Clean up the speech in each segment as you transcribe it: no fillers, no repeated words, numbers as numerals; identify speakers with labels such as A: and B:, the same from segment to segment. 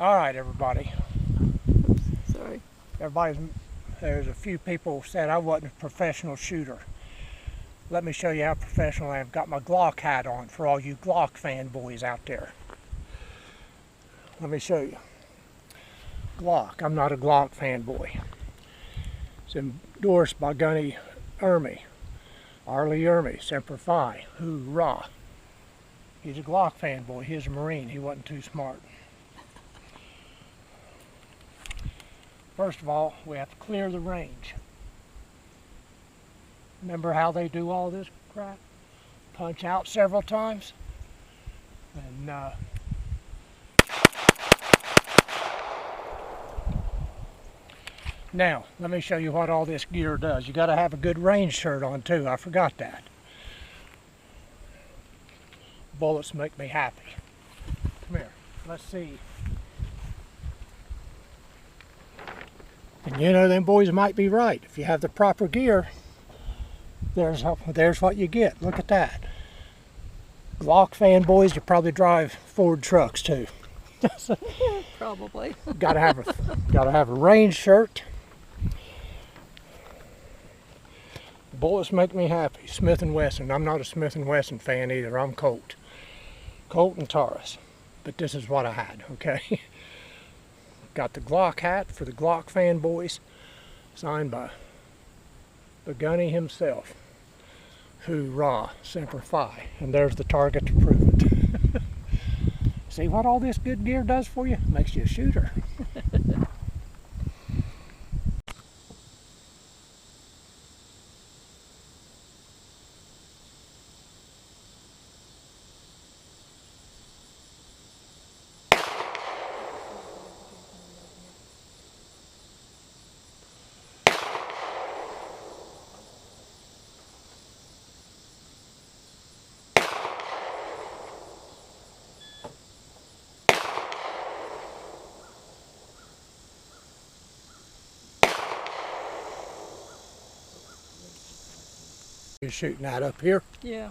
A: All right, everybody.
B: Sorry.
A: There's a few people said I wasn't a professional shooter. Let me show you how professional I am. I've got my Glock hat on for all you Glock fanboys out there. Let me show you. Glock. I'm not a Glock fanboy. It's endorsed by Gunny Ermy. Arlie Ermy, Semper Fi, hoorah. He's a Glock fanboy. He's a Marine. He wasn't too smart. First of all, we have to clear the range. Remember how they do all this crap? Punch out several times. And now, let me show you what all this gear does. You got to have a good range shirt on too. I forgot that. Bullets make me happy. Come here. Let's see. And you know, them boys might be right. If you have the proper gear, there's what you get. Look at that. Glock fanboys, you probably drive Ford trucks too.
B: Probably.
A: gotta have a range shirt. Bullets make me happy. Smith & Wesson. I'm not a Smith & Wesson fan either. I'm Colt and Taurus. But this is what I had, okay? Got the Glock hat for the Glock fanboys, signed by the Gunny himself. Hoorah, Semper Fi. And there's the target to prove it. See what all this good gear does for you? Makes you a shooter. You're shooting that up here?
B: Yeah.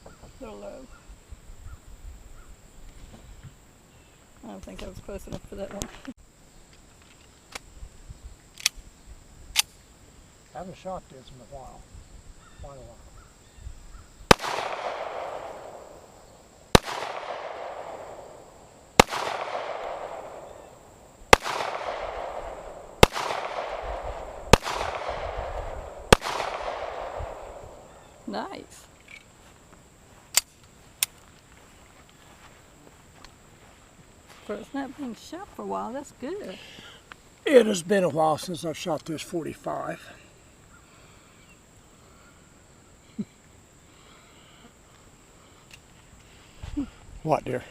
B: A little low. I don't think I was close enough for that one.
A: I haven't shot this in a while. Quite a while.
B: Nice. For it's not being shot for a while, that's good.
A: It has been a while since I've shot this 45. What, dear?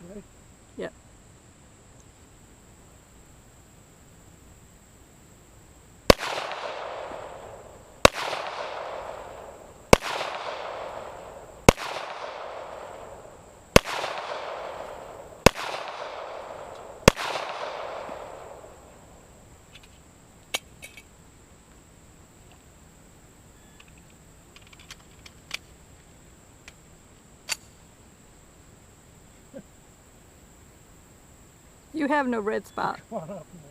A: Ready?
B: Yep. You have no red spot.
A: Come on up, man.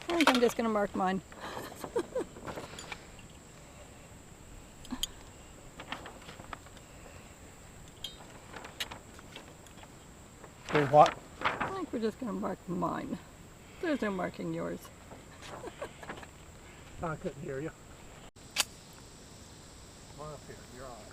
B: I think I'm just going to mark mine.
A: Do what?
B: I'm think we're just going to mark mine. There's no marking yours.
A: I couldn't hear you. Come on up here, you're all right.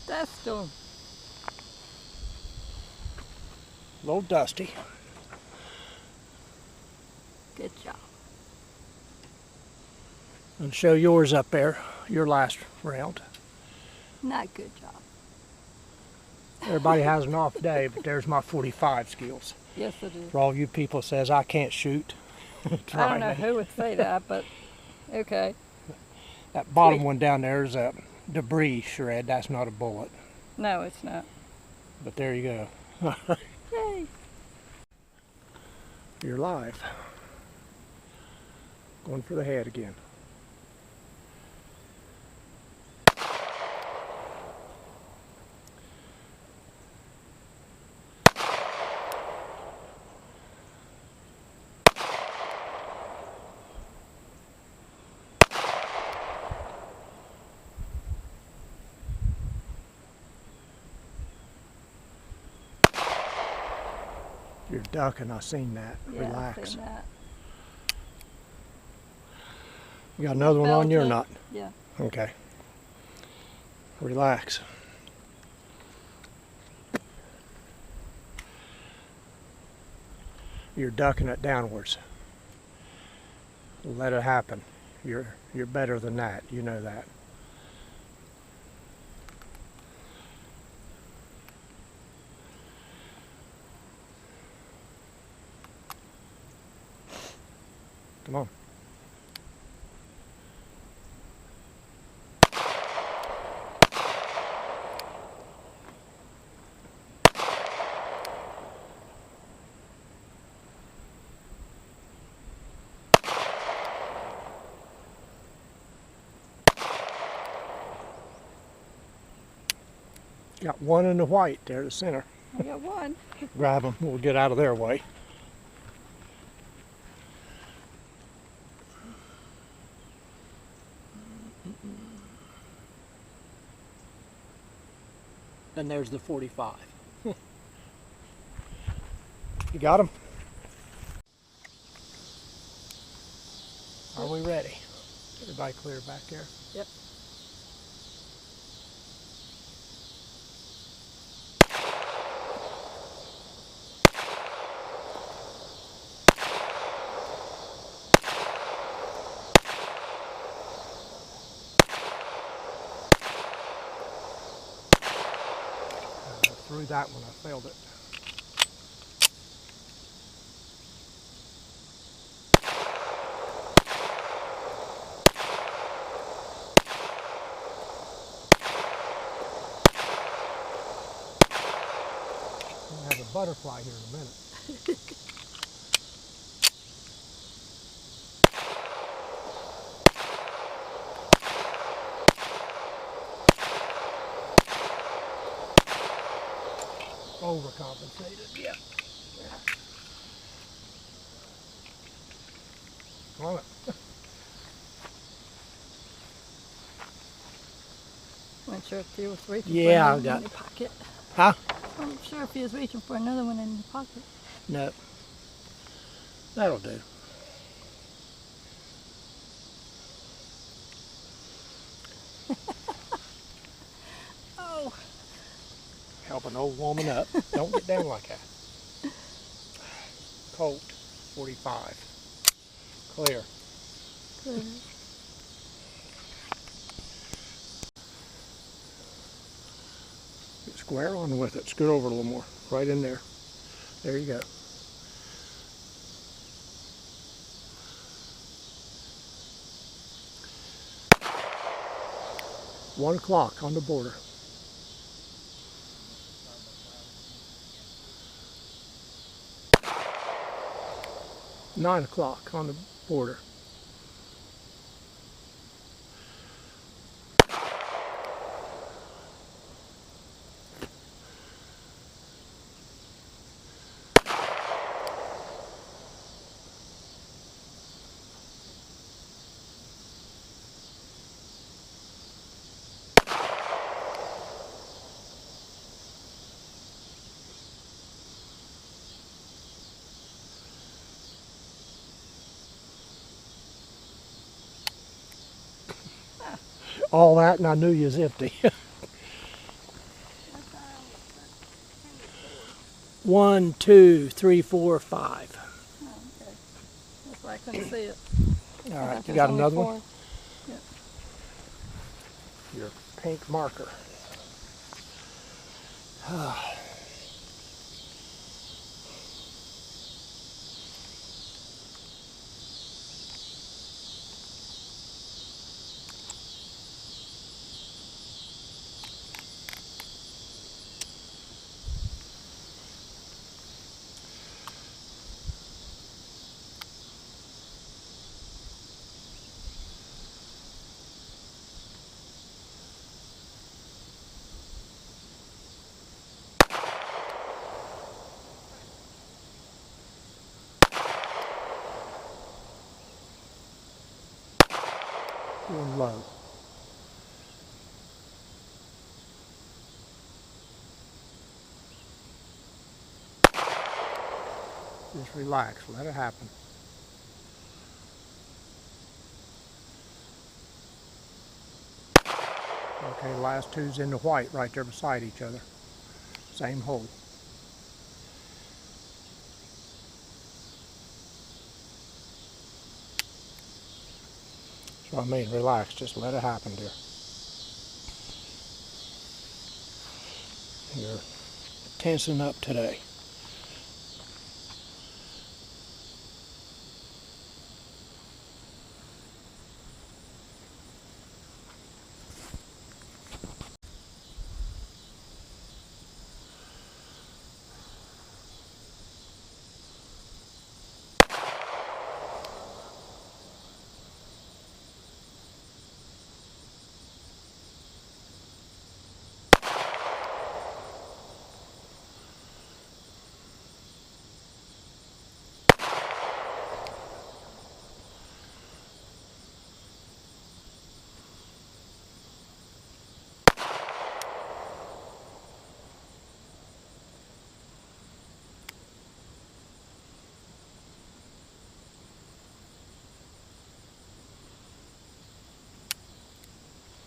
B: That's still
A: A little dusty.
B: good job.
A: And show yours up there, your last round.
B: Not good job.
A: Everybody has an off day, but there's my 45 skills.
B: Yes, it is.
A: For all you people says I can't shoot,
B: I
A: try
B: don't know
A: me.
B: who would say that, but okay.
A: That bottom
B: Sweet.
A: one down there is a debris shred. That's not a bullet.
B: No, it's not.
A: But there you go.
B: Yay.
A: You're live. Going for the head again. You're ducking, I seen that.
B: Yeah,
A: Relax.
B: I've seen that.
A: You got another one on you or not?
B: Yeah.
A: Okay. Relax. You're ducking it downwards. Let it happen. You're better than that. You know that. Come on. Got one in the white there, the center.
B: I got one.
A: Grab them. We'll get out of their way. Then there's the 45. You got them? Are we ready? Everybody clear back there?
B: Yep.
A: Threw that one, I failed it. We'll have a butterfly here in a minute. Overcompensated, yeah. Come on.
B: Wasn't sure if he was reaching
A: Yeah,
B: for
A: I
B: another
A: got-
B: one in your pocket.
A: Huh?
B: Wasn't sure if he was reaching for another one in your pocket.
A: No. That'll do.
B: Oh.
A: Help an old woman up. Don't get down like that. Colt, 45. Clear.
B: Good.
A: Square on with it. Scoot over a little more. Right in there. There you go. One o'clock on the border. Nine o'clock on the border. All that, and I knew you was empty. 1, 2, 3, 4, 5.
B: Oh, okay. That's why I couldn't see it.
A: All
B: I
A: right,
B: thought
A: you
B: there
A: got
B: was only
A: another
B: 4.
A: one?
B: Yep.
A: Your pink marker. Going low. Just relax, let it happen. Okay, the last two's in the white right there beside each other. Same hole. That's what I mean, relax, just let it happen, dear. You're tensing up today.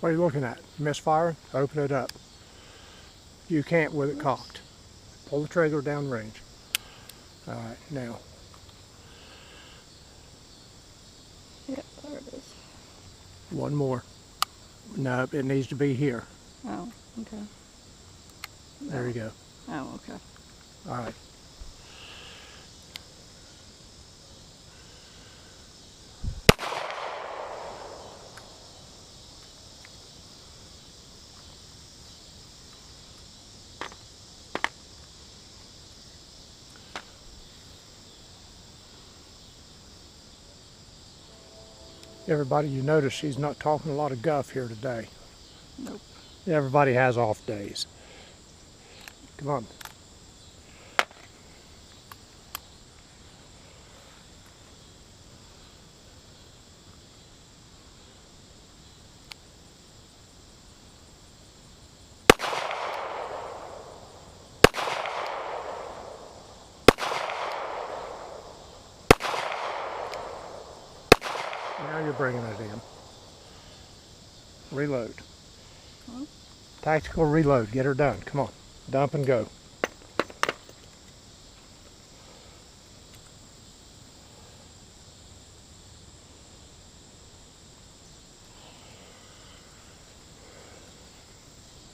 A: What are you looking at? Misfiring? Open it up. You can't with it cocked. Pull the trigger down range. All right, now.
B: Yep, there it is.
A: One more. No, it needs to be here.
B: Oh, okay.
A: There you go.
B: Oh, okay.
A: All right. Everybody, you notice she's not talking a lot of guff here today.
B: Nope.
A: Everybody has off days. Come on. Now you're bringing it in. Reload.
B: Hmm?
A: Tactical reload. Get her done. Come on. Dump and go.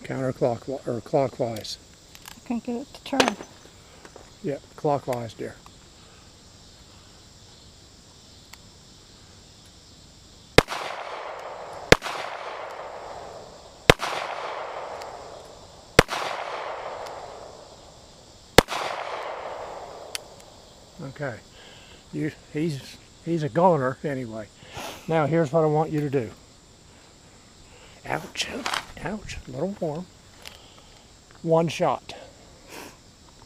A: Counterclockwise or clockwise.
B: I can't get it to turn.
A: Yep, clockwise, dear. Okay, he's a goner anyway. Now here's what I want you to do. Ouch, ouch, a little warm. One shot.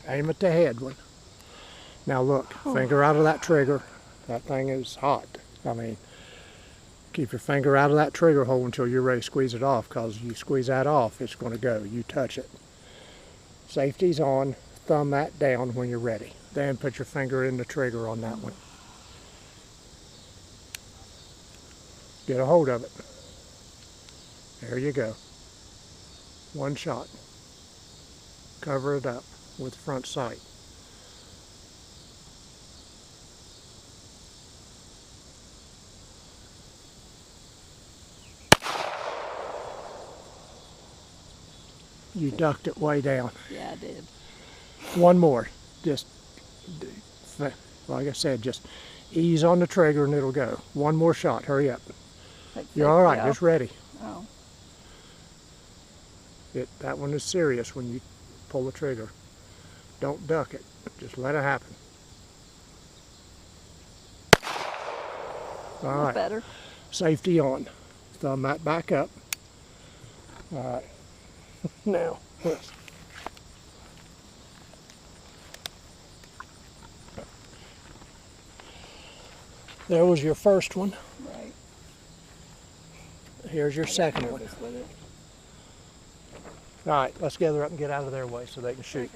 A: Aim at the head one. Now look, finger out of that trigger. That thing is hot. I mean, keep your finger out of that trigger hole until you're ready to squeeze it off, because you squeeze that off, it's going to go. You touch it. Safety's on. Thumb that down when you're ready. Then put your finger in the trigger on that one. Get a hold of it. There you go. One shot. Cover it up with front sight. You ducked it way down.
B: Yeah, I did.
A: One more. Just, like I said, just ease on the trigger and it'll go. One more shot. Hurry up. You're all right. Just ready.
B: Oh.
A: That one is serious when you pull the trigger. Don't duck it. Just let it happen. All right.
B: Better.
A: Safety on. Thumb that back up. All right. Now, let's. There was your first one.
B: Right.
A: Here's your second one.
B: With it.
A: All right, let's gather up and get out of their way so they can shoot.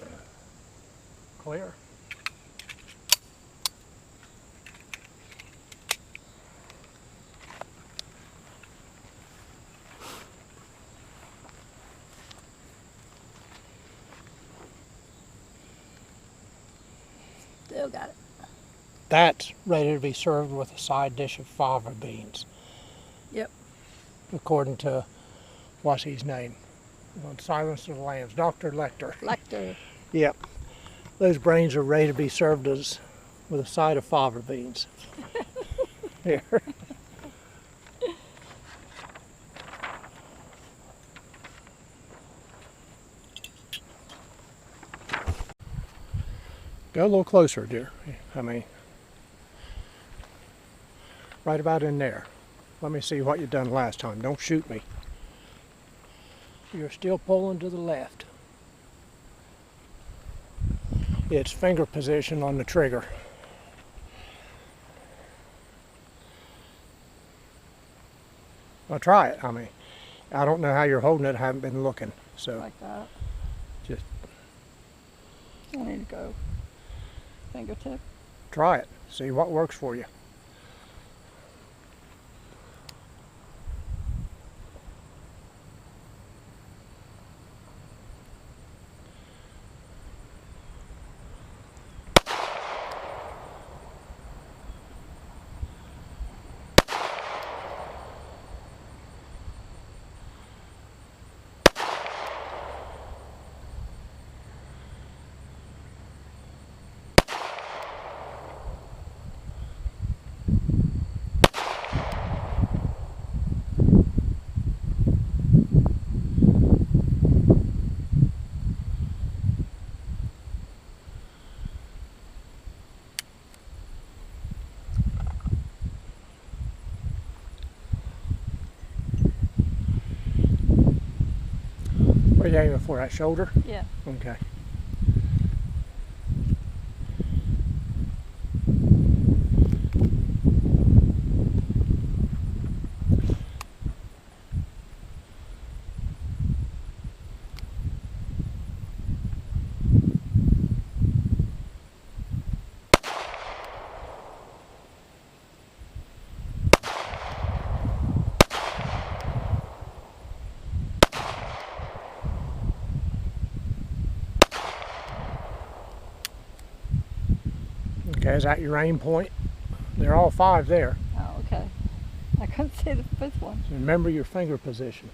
B: Okay.
A: Clear.
B: Still got it.
A: That's ready to be served with a side dish of fava beans,
B: Yep.
A: according to, what's his name? On Silence of the Lambs, Dr. Lecter.
B: Lecter.
A: Yep. Those brains are ready to be served with a side of fava beans. Here. Go a little closer, dear. I mean, right about in there. Let me see what you done last time. Don't shoot me. You're still pulling to the left. It's finger position on the trigger. Well, try it. I mean, I don't know how you're holding it. I haven't been looking. So
B: Like that.
A: just
B: I need to go. Fingertip.
A: try it. See what works for you. you aiming for, that shoulder?
B: Yeah.
A: Okay. Okay, is that your aim point? They're all 5 there.
B: Oh, okay. I couldn't see the 5th one.
A: So remember your finger position.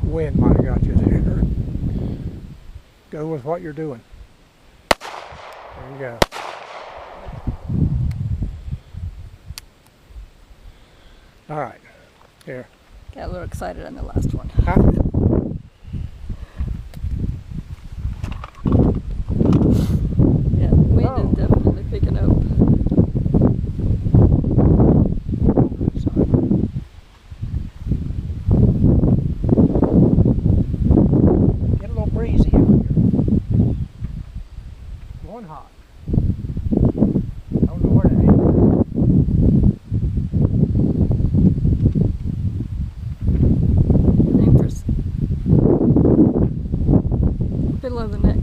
A: Wind might have got you there. Go with what you're doing. There you go. All right, here.
B: Got a little excited on the last one.
A: Huh?
B: Yeah, wind
A: Oh.
B: is definitely picking up.
A: Get a little breezy out here. Going hot. Don't know where to aim.
B: Aim for below the neck.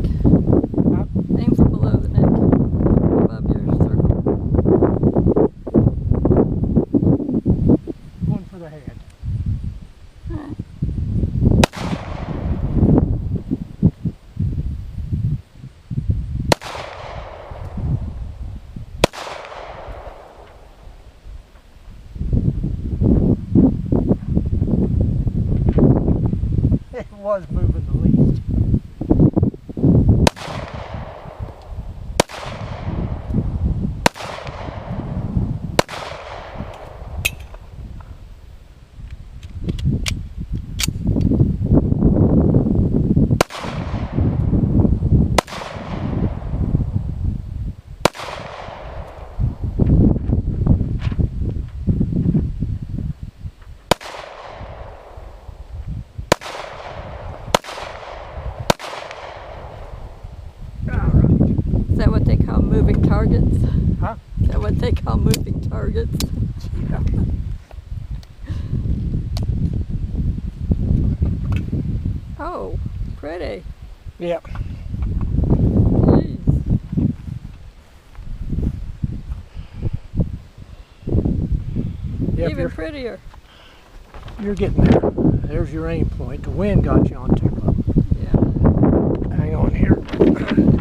A: Huh?
B: Aim for below the neck. Above your circle.
A: Going for the head.
B: Alright.
A: It was moving the least.
B: Is that what they call moving targets?
A: Huh?
B: Is that what they call moving targets?
A: Yeah.
B: Oh, pretty.
A: Yep.
B: Jeez.
A: Yep,
B: Even prettier.
A: you're getting there. There's your aim point. The wind got you on too low.
B: Yeah.
A: Hang on here.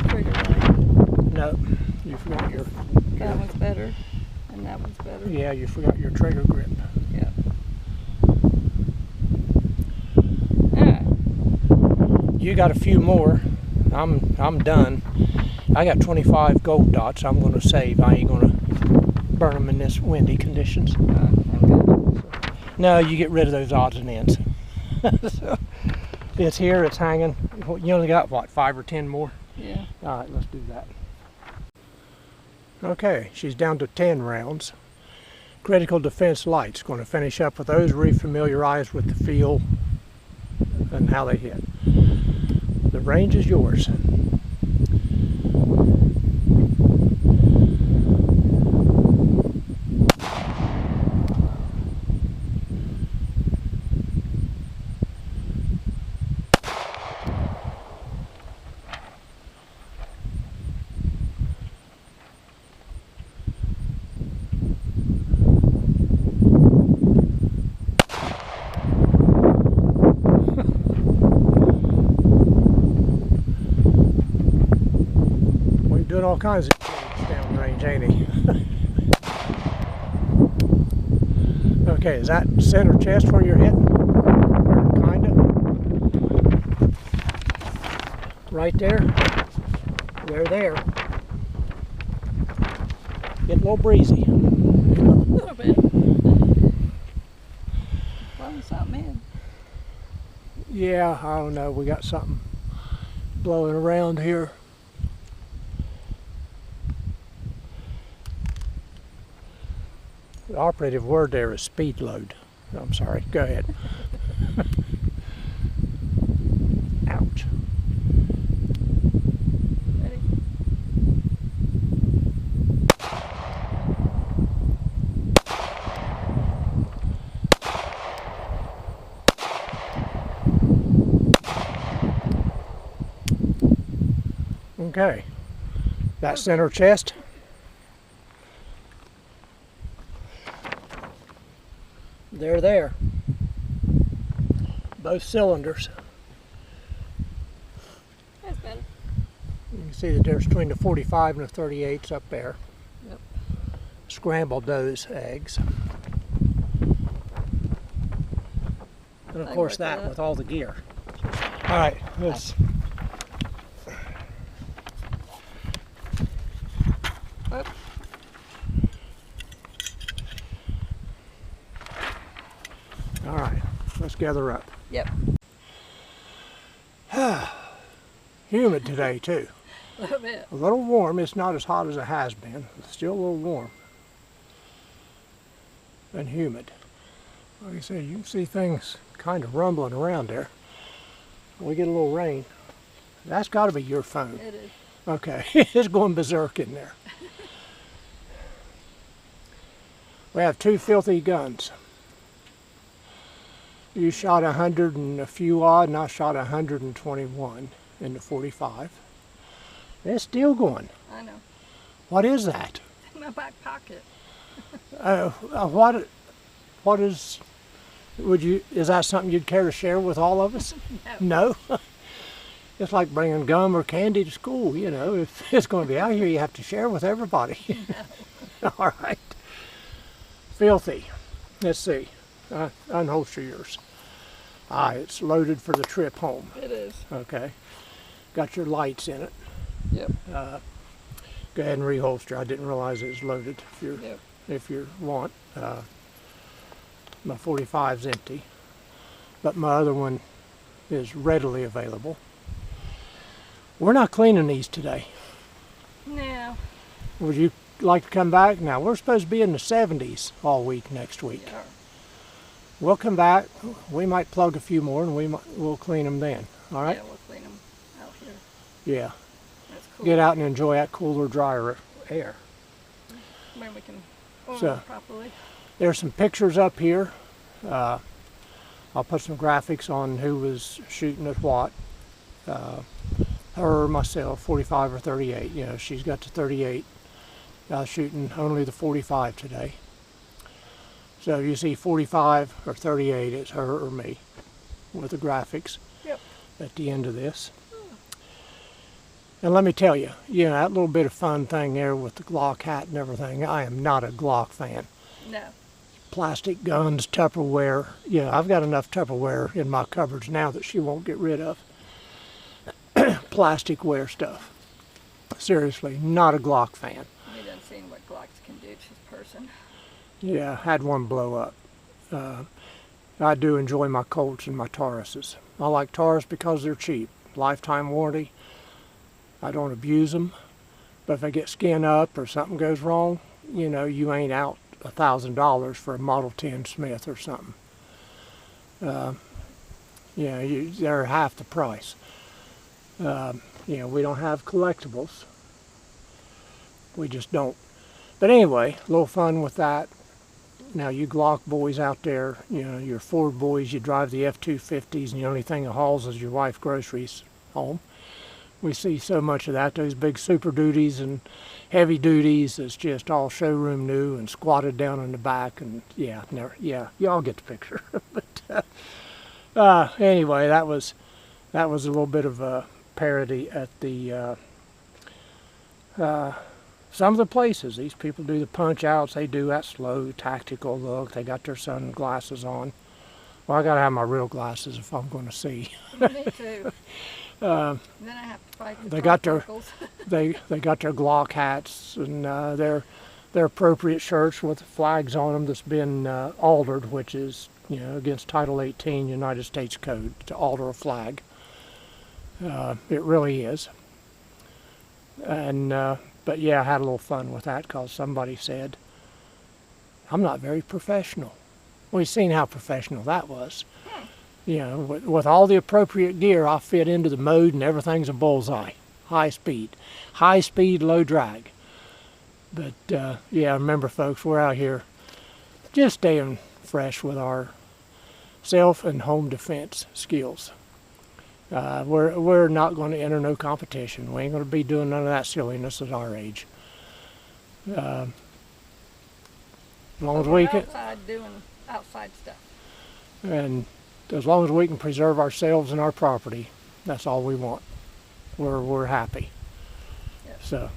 B: Trigger right.
A: No, you forgot your.
B: That one's better. And that one's better.
A: Yeah, you forgot your trigger grip.
B: Yeah. Alright.
A: You got a few more. I'm done. I got 25 gold dots. I'm going to save. I ain't going to burn them in this windy conditions.
B: I'm good.
A: No, you get rid of those odds and ends. So, it's here. It's hanging. You only got what, 5 or 10 more?
B: Yeah.
A: All right, let's do that. Okay, she's down to 10 rounds. Critical defense lights. Going to finish up with those, refamiliarize with the feel and how they hit. The range is yours. Doing all kinds of things down range, ain't he? Okay, is that center chest where you're hitting? Or kinda? Right there? They're there. Getting a little breezy.
B: A little bit. Blowing something in.
A: Yeah, I don't know. We got something blowing around here. The operative word there is speed load. I'm sorry. Go ahead. Ouch.
B: Ready?
A: Okay. That center chest. They're there. Both cylinders.
B: That's better.
A: You can see the difference between the 45 and the 38s up there.
B: Yep.
A: Scrambled those eggs. And of
B: I
A: course
B: work
A: that
B: that.
A: with all the gear. All right, let's.
B: Whoop.
A: All right, let's gather up.
B: Yep.
A: Humid today too.
B: A little bit.
A: A little warm. It's not as hot as it has been. It's still a little warm. And humid. Like I said, you can see things kind of rumbling around there. We get a little rain. That's got to be your phone.
B: It is.
A: Okay, it's going berserk in there. We have two filthy guns. You shot 100 and a few odd, and I shot 121 in the 45. It's still going.
B: I know.
A: What is that?
B: In my back pocket.
A: What is? Is that something you'd care to share with all of us?
B: No.
A: No? It's like bringing gum or candy to school, you know. If it's going to be out here, you have to share with everybody.
B: No.
A: All right. Filthy. Let's see. Unholster yours. It's loaded for the trip home.
B: It is.
A: Okay. Got your lights in it.
B: Yep.
A: Go ahead and reholster. I didn't realize it was loaded.
B: Yep.
A: If you want. My 45's empty, but my other one is readily available. We're not cleaning these today.
B: No.
A: Would you like to come back? Now, we're supposed to be in the 70s all week next week.
B: Yeah.
A: We'll come back. We might plug a few more and we'll clean them then. All right?
B: Yeah, we'll clean them out here.
A: Yeah.
B: That's cool.
A: Get out and enjoy that cooler, drier air.
B: Where we can oil
A: So-
B: them properly.
A: There's some pictures up here. I'll put some graphics on who was shooting at what. Her or myself, 45 or 38. You know, she's got the 38. I was shooting only the 45 today. So if you see 45 or 38, it's her or me with the graphics
B: Yep.
A: at the end of this. And let me tell you, that little bit of fun thing there with the Glock hat and everything, I am not a Glock fan.
B: No.
A: Plastic guns, Tupperware. I've got enough Tupperware in my cupboards now that she won't get rid of. Plasticware stuff. Seriously, not a Glock fan.
B: We done seen what Glocks can do to a person.
A: Yeah, had one blow up. I do enjoy my Colts and my Tauruses. I like Taurus because they're cheap. Lifetime warranty. I don't abuse them. But if I get skin up or something goes wrong, you ain't out $1,000 for a Model 10 Smith or something. They're half the price. We don't have collectibles. We just don't. But anyway, a little fun with that. Now, you Glock boys out there, your Ford boys, you drive the F-250s, and the only thing that hauls is your wife's groceries home. We see so much of that, those big Super Duties and heavy duties. It's just all showroom new and squatted down in the back, and y'all get the picture. But anyway, that was a little bit of a parody at the some of the places, these people do the punch outs, they do that slow tactical look, they got their sunglasses on. Well, I gotta have my real glasses if I'm going to see.
B: Me too. Then I have to fight the
A: They got their
B: trifocals.
A: they got their Glock hats and their appropriate shirts with flags on them that's been altered, which is against Title 18 United States Code to alter a flag. It really is. And but yeah, I had a little fun with that because somebody said, "I'm not very professional." We've seen how professional that was. With all the appropriate gear, I fit into the mode and everything's a bullseye. High speed, low drag. But yeah, remember folks, we're out here just staying fresh with our self and home defense skills. We're not going to enter no competition. We ain't going to be doing none of that silliness at our age. As long as we can,
B: outside doing outside stuff.
A: and as long as we can preserve ourselves and our property, that's all we want. We're happy.
B: Yep.
A: So,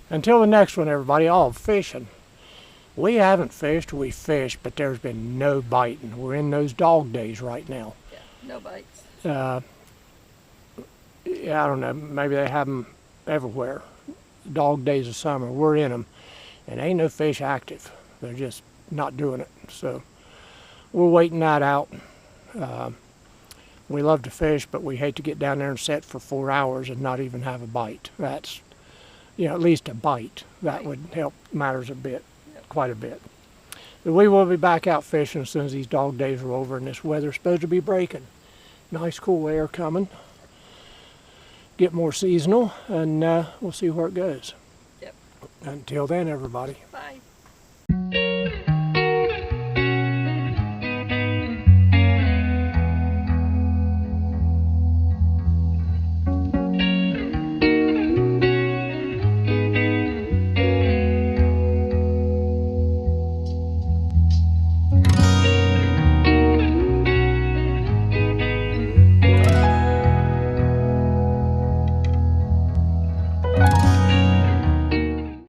A: until the next one, everybody. Oh, fishing. We haven't fished. We fished, but there's been no biting. We're in those dog days right now.
B: Yeah, no bites.
A: Yeah, I don't know. Maybe they have them everywhere. Dog days of summer. We're in them, and ain't no fish active. They're just not doing it. So we're waiting that out. We love to fish, but we hate to get down there and sit for 4 hours and not even have a bite. That's, at least a bite. That would help matters a bit, quite a bit. But we will be back out fishing as soon as these dog days are over and this weather's supposed to be breaking. Nice cool air coming. Get more seasonal, and we'll see where it goes.
B: Yep.
A: Until then, everybody.
B: Bye.